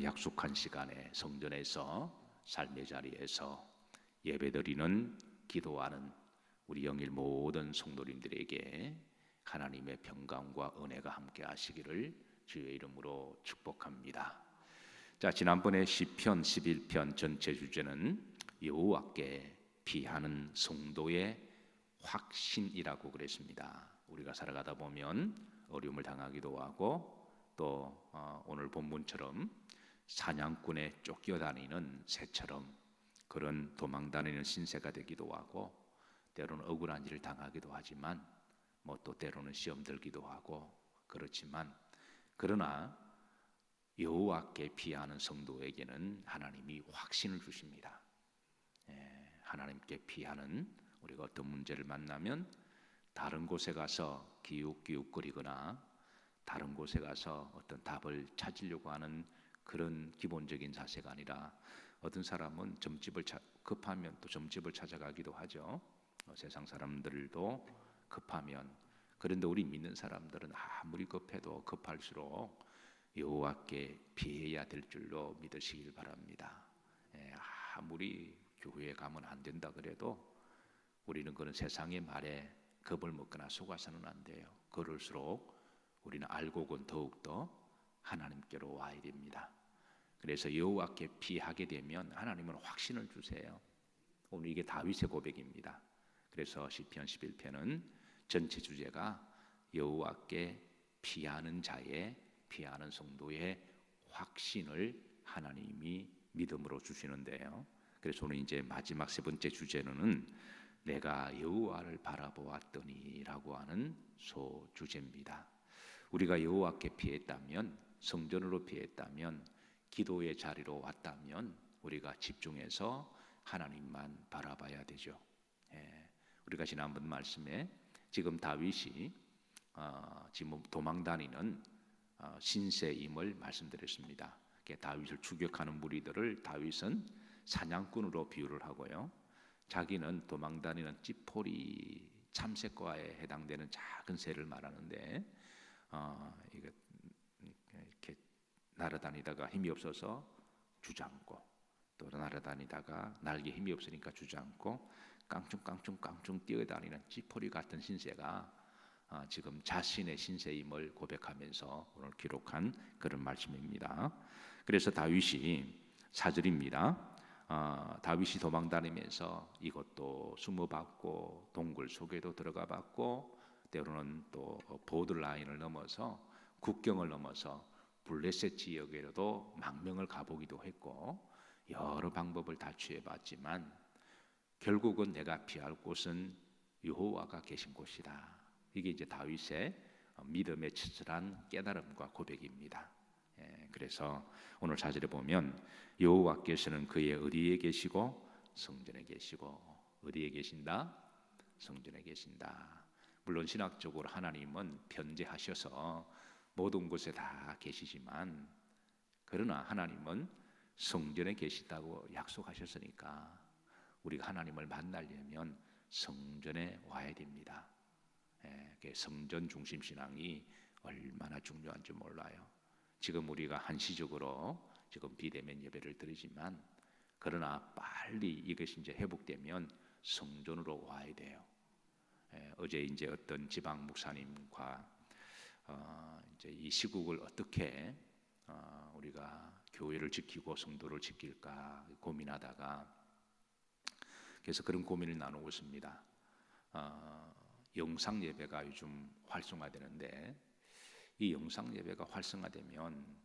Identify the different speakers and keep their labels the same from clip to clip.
Speaker 1: 우리가 약속한 시간에 성전에서 삶의 자리에서 예배드리는 기도하는 우리 영일 모든 성도님들에게 하나님의 평강과 은혜가 함께 하시기를 주의 이름으로 축복합니다. 자, 지난번에 시편 11편 전체 주제는 여호와께 비하는 성도의 확신이라고 그랬습니다. 우리가 살아가다 보면 어려움을 당하기도 하고 또 오늘 본문처럼 사냥꾼에 쫓겨다니는 새처럼 그런 도망다니는 신세가 되기도 하고 때로는 억울한 일을 당하기도 하지만 또 때로는 시험 들기도 하고 그렇지만 그러나 여호와께 비하는 성도에게는 하나님이 확신을 주십니다. 하나님께 비하는 우리가 어떤 문제를 만나면 다른 곳에 가서 기웃기웃거리거나 다른 곳에 가서 어떤 답을 찾으려고 하는 그런 기본적인 자세가 아니라 어떤 사람은 급하면 또 점집을 찾아가기도 하죠. 세상 사람들도 급하면. 그런데 우리 믿는 사람들은 아무리 급해도 급할수록 여호와께 비해야 될 줄로 믿으시길 바랍니다. 아무리 교회에 가면 안 된다 그래도 우리는 그런 세상의 말에 겁을 먹거나 속아서는 안 돼요. 그럴수록 우리는 알고는 더욱더 하나님께로 와야 됩니다. 그래서 여호와께 비하게 되면 하나님은 확신을 주세요. 오늘 이게 다윗의 고백입니다. 그래서 시편 11편은 전체 주제가 여호와께 비하는 자의 비하는 성도의 확신을 하나님이 믿음으로 주시는데요. 그래서 오늘 이제 마지막 세 번째 주제는 내가 여호와를 바라보았더니 라고 하는 소주제입니다. 우리가 여호와께 피했다면, 성전으로 피했다면, 기도의 자리로 왔다면 우리가 집중해서 하나님만 바라봐야 되죠. 우리가 지난번 말씀에 지금 다윗이 지금 도망다니는 신세임을 말씀드렸습니다. 다윗을 추격하는 무리들을 다윗은 사냥꾼으로 비유를 하고요. 자기는 도망다니는 찌포리 참새과에 해당되는 작은 새를 말하는데 이렇게 날아다니다가 힘이 없어서 주저앉고 또 날아다니다가 날개 힘이 없으니까 주저앉고 깡충깡충깡충 뛰어다니는 찌포리 같은 신세가 지금 자신의 신세임을 고백하면서 오늘 기록한 그런 말씀입니다. 그래서 다윗이 4절입니다. 다윗이 도망다니면서 이것도 숨어봤고 동굴 속에도 들어가봤고 때로는 또 보드라인을 넘어서 국경을 넘어서 블레셋 지역에도 망명을 가보기도 했고 여러 방법을 다 취해봤지만 결국은 내가 피할 곳은 여호와가 계신 곳이다. 이게 이제 다윗의 믿음의 처절한 깨달음과 고백입니다. 그래서 오늘 4절에 보면 여호와께서는 그의 어디에 계시고 성전에 계시고 어디에 계신다? 성전에 계신다. 물론 신학적으로 하나님은 편재하셔서 모든 곳에 다 계시지만 그러나 하나님은 성전에 계시다고 약속하셨으니까 우리가 하나님을 만나려면 성전에 와야 됩니다. 성전 중심 신앙이 얼마나 중요한지 몰라요. 지금 우리가 한시적으로 지금 비대면 예배를 드리지만 그러나 빨리 이것이 이제 회복되면 성전으로 와야 돼요. 어제 이제 어떤 지방 목사님과 이제 이 시국을 어떻게 우리가 교회를 지키고 성도를 지킬까 고민하다가 그래서 그런 고민을 나누고 있습니다. 영상 예배가 요즘 활성화되는데 이 영상 예배가 활성화되면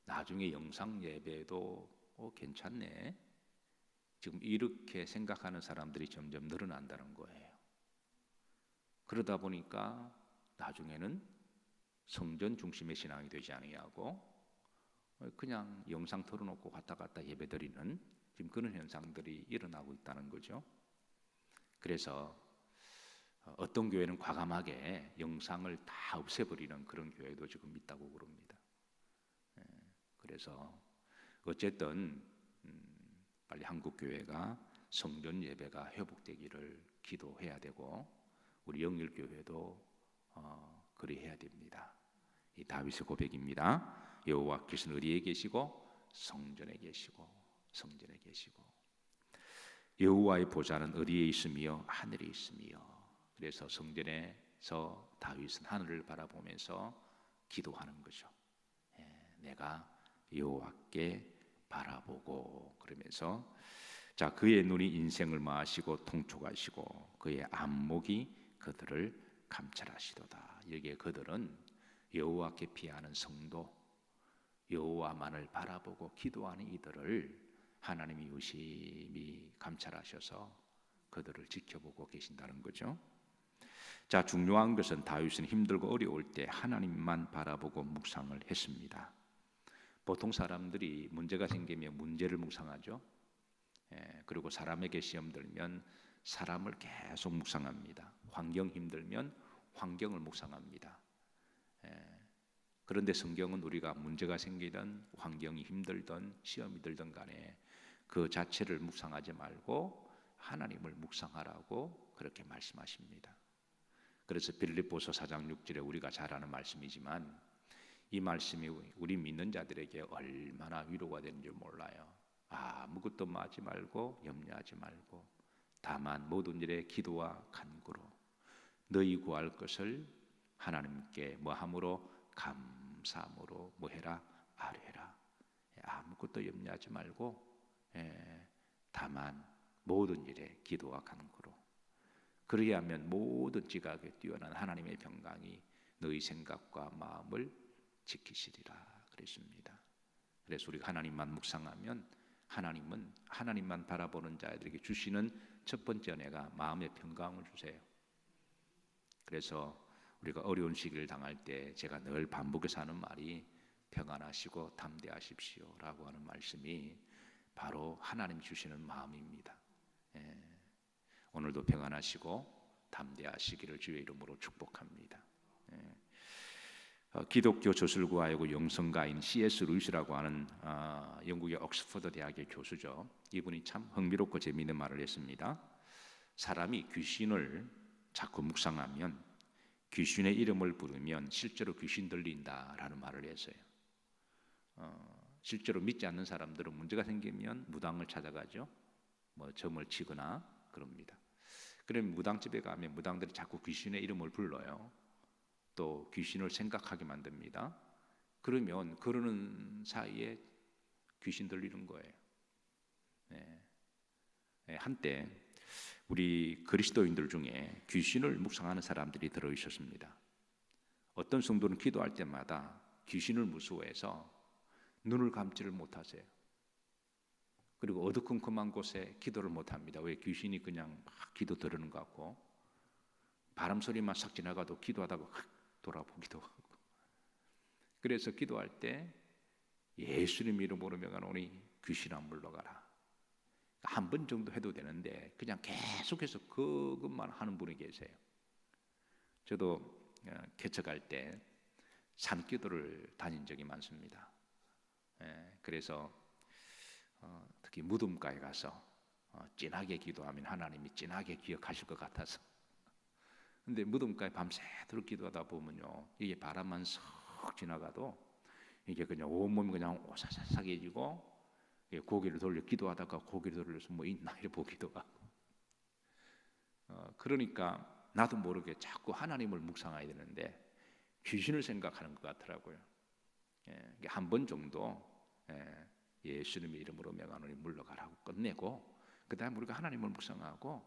Speaker 1: 나중에 영상 예배도 괜찮네. 지금 이렇게 생각하는 사람들이 점점 늘어난다는 거예요. 그러다 보니까 나중에는 성전 중심의 신앙이 되지 아니하고 그냥 영상 틀어놓고 왔다 갔다 예배드리는 지금 그런 현상들이 일어나고 있다는 거죠. 그래서 어떤 교회는 과감하게 영상을 다 없애버리는 그런 교회도 지금 있다고 그럽니다. 그래서 어쨌든 빨리 한국 교회가 성전 예배가 회복되기를 기도해야 되고 우리 영일 교회도 그리해야 됩니다. 이 다윗의 고백입니다. 여호와께서는 어디에 계시고 성전에 계시고 성전에 계시고 여호와의 보좌는 어디에 있으며 하늘에 있으며. 그래서 성전에서 다윗은 하늘을 바라보면서 기도하는 거죠. 내가 여호와께 바라보고 그러면서 자 그의 눈이 인생을 마시고 통촉하시고 그의 안목이 그들을 감찰하시도다. 여기에 그들은 여호와께 피하는 성도, 여호와만을 바라보고 기도하는 이들을 하나님이 유심히 감찰하셔서 그들을 지켜보고 계신다는 거죠. 자 중요한 것은 다윗은 힘들고 어려울 때 하나님만 바라보고 묵상을 했습니다. 보통 사람들이 문제가 생기면 문제를 묵상하죠. 그리고 사람에게 시험 들면 사람을 계속 묵상합니다. 환경 힘들면 환경을 묵상합니다. 그런데 성경은 우리가 문제가 생기든 환경이 힘들든 시험이 들든 간에 그 자체를 묵상하지 말고 하나님을 묵상하라고 그렇게 말씀하십니다. 그래서 빌립보서 4장 6절에 우리가 잘 아는 말씀이지만 이 말씀이 우리 믿는 자들에게 얼마나 위로가 되는 줄 몰라요. 아무것도 하지 말고 염려하지 말고 다만 모든 일에 기도와 간구로 너희 구할 것을 하나님께 뭐함으로 감사함으로 뭐해라 아뢰라. 아무것도 염려하지 말고 다만 모든 일에 기도와 간구로 그리하면 모든 지각에 뛰어난 하나님의 평강이 너희 생각과 마음을 지키시리라 그랬습니다. 그래서 우리가 하나님만 묵상하면 하나님은 하나님만 바라보는 자들에게 주시는 첫 번째 은혜가 마음의 평강을 주세요. 그래서 우리가 어려운 시기를 당할 때 제가 늘 반복해서 하는 말이 평안하시고 담대하십시오 라고 하는 말씀이 바로 하나님 주시는 마음입니다. 오늘도 평안하시고 담대하시기를 주의 이름으로 축복합니다. 기독교 저술가이고 영성가인 C.S. 루이스라고 하는 영국의 옥스퍼드 대학의 교수죠. 이분이 참 흥미롭고 재미있는 말을 했습니다. 사람이 귀신을 자꾸 묵상하면 귀신의 이름을 부르면 실제로 귀신 들린다라는 말을 했어요. 실제로 믿지 않는 사람들은 문제가 생기면 무당을 찾아가죠. 뭐 점을 치거나 그럽니다. 그러면 무당집에 가면 무당들이 자꾸 귀신의 이름을 불러요. 또 귀신을 생각하게 만듭니다. 그러면 그러는 사이에 귀신 들리는 거예요. 한때 우리 그리스도인들 중에 귀신을 묵상하는 사람들이 들어 있었습니다. 어떤 성도는 기도할 때마다 귀신을 무서워해서 눈을 감지를 못하세요. 그리고 어두컴컴한 곳에 기도를 못합니다. 왜? 귀신이 그냥 막 기도 들으는 것 같고 바람 소리만 싹 지나가도 기도하다가 돌아보기도 하고. 그래서 기도할 때 예수님 이름으로 명하노니 귀신아 물러가라. 한 번 정도 해도 되는데 그냥 계속해서 그것만 하는 분이 계세요. 저도 개척할 때 산기도를 다닌 적이 많습니다. 그래서 특히 무덤가에 가서 진하게 기도하면 하나님이 진하게 기억하실 것 같아서. 근데 무덤가에 밤새도록 기도하다 보면요, 이게 바람만 쏙 지나가도 이게 그냥 온몸이 그냥 오사사삭해지고 고개를 돌려 기도하다가 고개를 돌려서 뭐 있나 이렇게 보기도 하고. 그러니까 나도 모르게 자꾸 하나님을 묵상해야 되는데 귀신을 생각하는 것 같더라고요. 한 번 정도 예수님의 이름으로 명하노니 물러가라고 끝내고 그 다음에 우리가 하나님을 묵상하고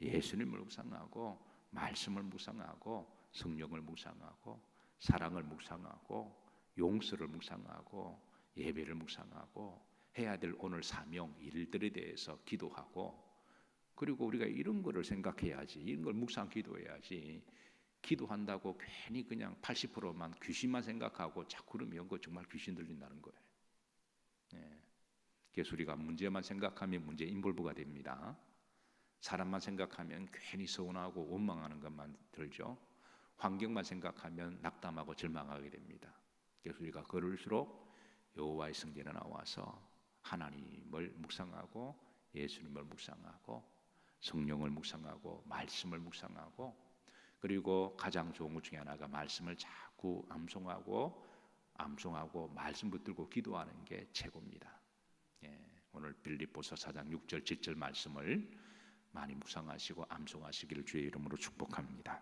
Speaker 1: 예수님을 묵상하고 말씀을 묵상하고 성령을 묵상하고 사랑을 묵상하고 용서를 묵상하고 예배를 묵상하고 해야 될 오늘 사명 일들에 대해서 기도하고 그리고 우리가 이런 거를 생각해야지 이런 걸 묵상 기도해야지 기도한다고 괜히 그냥 80%만 귀신만 생각하고 자꾸 그러면 그거 정말 귀신 들린다는 거예요. 그래서 우리가 문제만 생각하면 문제 인볼브가 됩니다. 사람만 생각하면 괜히 서운하고 원망하는 것만 들죠. 환경만 생각하면 낙담하고 절망하게 됩니다. 그래서 우리가 그럴수록 여호와의 성전에 나와서 하나님을 묵상하고 예수님을 묵상하고 성령을 묵상하고 말씀을 묵상하고 그리고 가장 좋은 것 중에 하나가 말씀을 자꾸 암송하고 암송하고 말씀 붙들고 기도하는 게 최고입니다. 오늘 빌립보서 4장 6절 7절 말씀을 많이 묵상하시고 암송하시기를 주의 이름으로 축복합니다.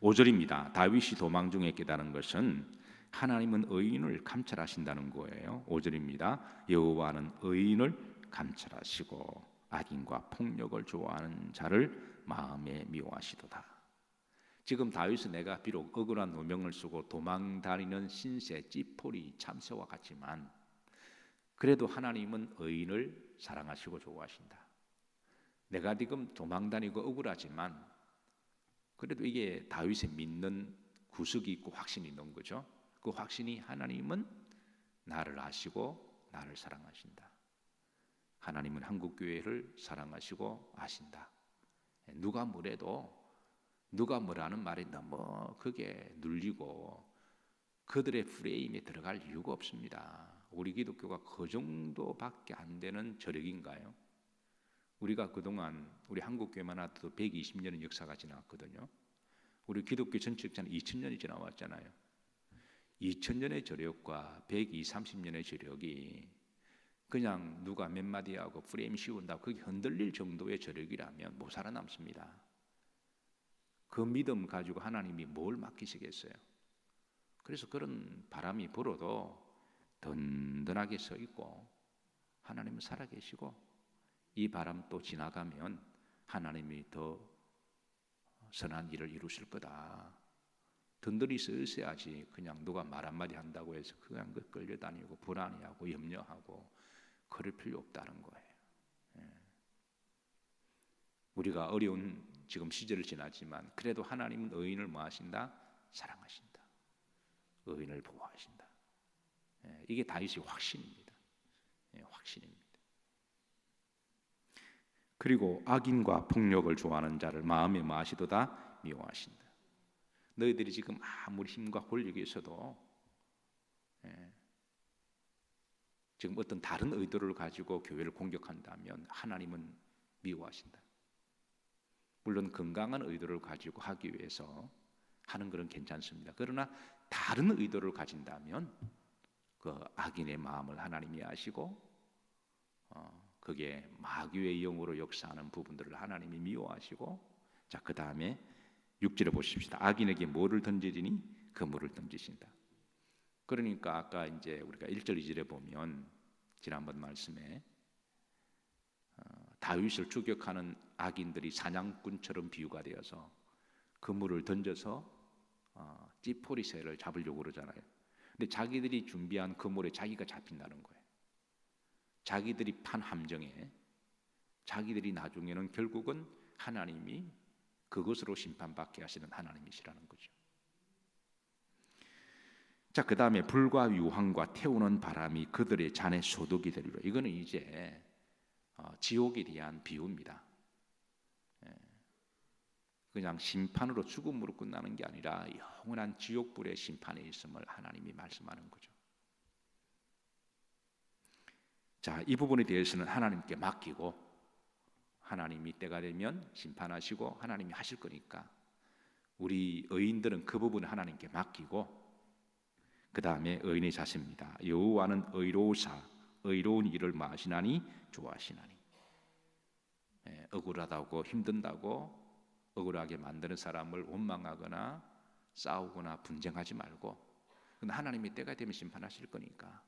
Speaker 1: 5절입니다. 다윗이 도망 중에 깨달은 것은 하나님은 의인을 감찰하신다는 거예요. 5절입니다. 여호와는 의인을 감찰하시고 악인과 폭력을 좋아하는 자를 마음에 미워하시도다. 지금 다윗은 내가 비록 억울한 누명을 쓰고 도망다니는 신세 찌포리 참새와 같지만 그래도 하나님은 의인을 사랑하시고 좋아하신다. 내가 지금 도망다니고 억울하지만 그래도 이게 다윗의 믿는 구석이 있고 확신이 있는 거죠. 그 확신이 하나님은 나를 아시고 나를 사랑하신다. 하나님은 한국교회를 사랑하시고 아신다. 누가 뭐래도 누가 뭐라는 말에 너무 그게 눌리고 그들의 프레임에 들어갈 이유가 없습니다. 우리 기독교가 그 정도밖에 안 되는 저력인가요? 우리가 그동안 우리 한국교회만 해도 120년의 역사가 지났거든요. 우리 기독교 전체 역사는 2000년이 지나왔잖아요. 2000년의 저력과 120~30년의 저력이 그냥 누가 몇 마디 하고 프레임 씌운다고 그게 흔들릴 정도의 저력이라면 못 살아남습니다. 그 믿음 가지고 하나님이 뭘 맡기시겠어요? 그래서 그런 바람이 불어도 든든하게 서 있고 하나님은 살아계시고 이 바람 또 지나가면 하나님이 더 선한 일을 이루실 거다. 든든히 서 있어야지 그냥 누가 말 한마디 한다고 해서 그냥 끌려다니고 불안해하고 염려하고 그럴 필요 없다는 거예요. 우리가 어려운 지금 시절을 지났지만 그래도 하나님은 의인을 뭐 하신다? 사랑하신다. 의인을 보호하신다. 이게 다윗의 확신입니다. 확신입니다. 그리고 악인과 폭력을 좋아하는 자를 마음에 마시도다 미워하신다. 너희들이 지금 아무리 힘과 권력이 있어도 지금 어떤 다른 의도를 가지고 교회를 공격한다면 하나님은 미워하신다. 물론 건강한 의도를 가지고 하기 위해서 하는 것은 괜찮습니다. 그러나 다른 의도를 가진다면 그 악인의 마음을 하나님이 아시고 그게 마귀의 영으로 역사하는 부분들을 하나님이 미워하시고 자, 그 다음에 6절에 보십시다. 악인에게 뭐를 던지리니 그물을 던지신다. 그러니까 아까 이제 우리가 1절 2절에 보면 지난번 말씀에 다윗을 추격하는 악인들이 사냥꾼처럼 비유가 되어서 그물을 던져서 찌포리 새를 잡으려고 그러잖아요. 근데 자기들이 준비한 그물에 자기가 잡힌다는 거예요. 자기들이 판 함정에 자기들이 나중에는 결국은 하나님이 그것으로 심판받게 하시는 하나님이시라는 거죠. 자, 그 다음에 불과 유황과 태우는 바람이 그들의 잔에 소독이 되리라. 이거는 이제 지옥에 대한 비유입니다. 그냥 심판으로 죽음으로 끝나는 게 아니라 영원한 지옥불의 심판에 있음을 하나님이 말씀하는 거죠. 자, 이 부분에 대해서는 하나님께 맡기고 하나님이 때가 되면 심판하시고 하나님이 하실 거니까 우리 의인들은 그 부분을 하나님께 맡기고 그 다음에 의인의 자세입니다. 여호와는 의로우사 의로운 일을 마시나니 좋아하시나니. 억울하다고 힘든다고 억울하게 만드는 사람을 원망하거나 싸우거나 분쟁하지 말고 하나님이 때가 되면 심판하실 거니까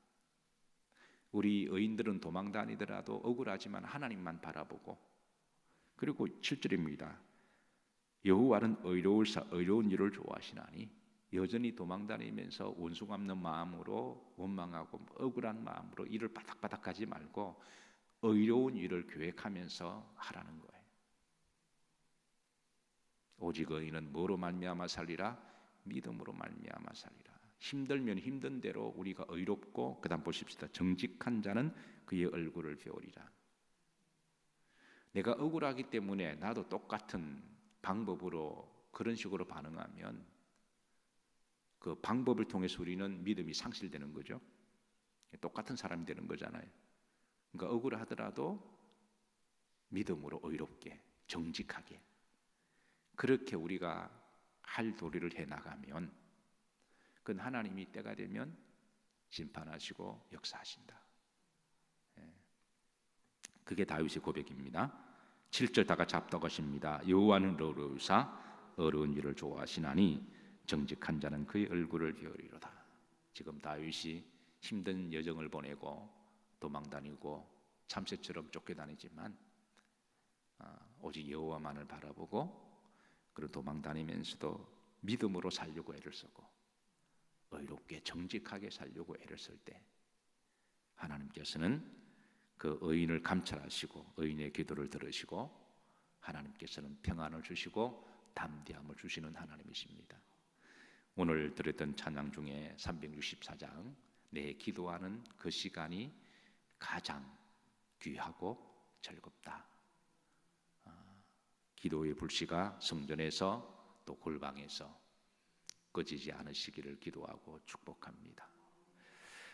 Speaker 1: 우리 의인들은 도망 다니더라도 억울하지만 하나님만 바라보고 그리고 7절입니다. 여호와는 의로우사 의로운 일을 좋아하시나니. 여전히 도망다니면서 원수 갚는 마음으로 원망하고 억울한 마음으로 일을 바닥바닥 하지 말고 의로운 일을 계획하면서 하라는 거예요. 오직 의인은 뭐로 말미암아 살리라? 믿음으로 말미암아 살리라. 힘들면 힘든 대로 우리가 의롭고 그 다음 보십시다. 정직한 자는 그의 얼굴을 배우리라. 내가 억울하기 때문에 나도 똑같은 방법으로 그런 식으로 반응하면 그 방법을 통해서 우리는 믿음이 상실되는 거죠. 똑같은 사람이 되는 거잖아요. 그러니까 억울하더라도 믿음으로 의롭게 정직하게 그렇게 우리가 할 도리를 해나가면 그건 하나님이 때가 되면 심판하시고 역사하신다. 그게 다윗의 고백입니다. 7절 다 같이 합독하십니다. 여호와는 어려우사 어려운 일을 좋아하시나니 정직한 자는 그의 얼굴을 배우리로다. 지금 다윗이 힘든 여정을 보내고 도망다니고 참새처럼 쫓겨다니지만 오직 여호와만을 바라보고 그런 도망다니면서도 믿음으로 살려고 애를 쓰고 의롭게 정직하게 살려고 애를 쓸 때 하나님께서는 그 의인을 감찰하시고 의인의 기도를 들으시고 하나님께서는 평안을 주시고 담대함을 주시는 하나님이십니다. 오늘 들었던 찬양 중에 364장 내 기도하는 그 시간이 가장 귀하고 즐겁다. 기도의 불씨가 성전에서 또 골방에서 꺼지지 않으시기를 기도하고 축복합니다.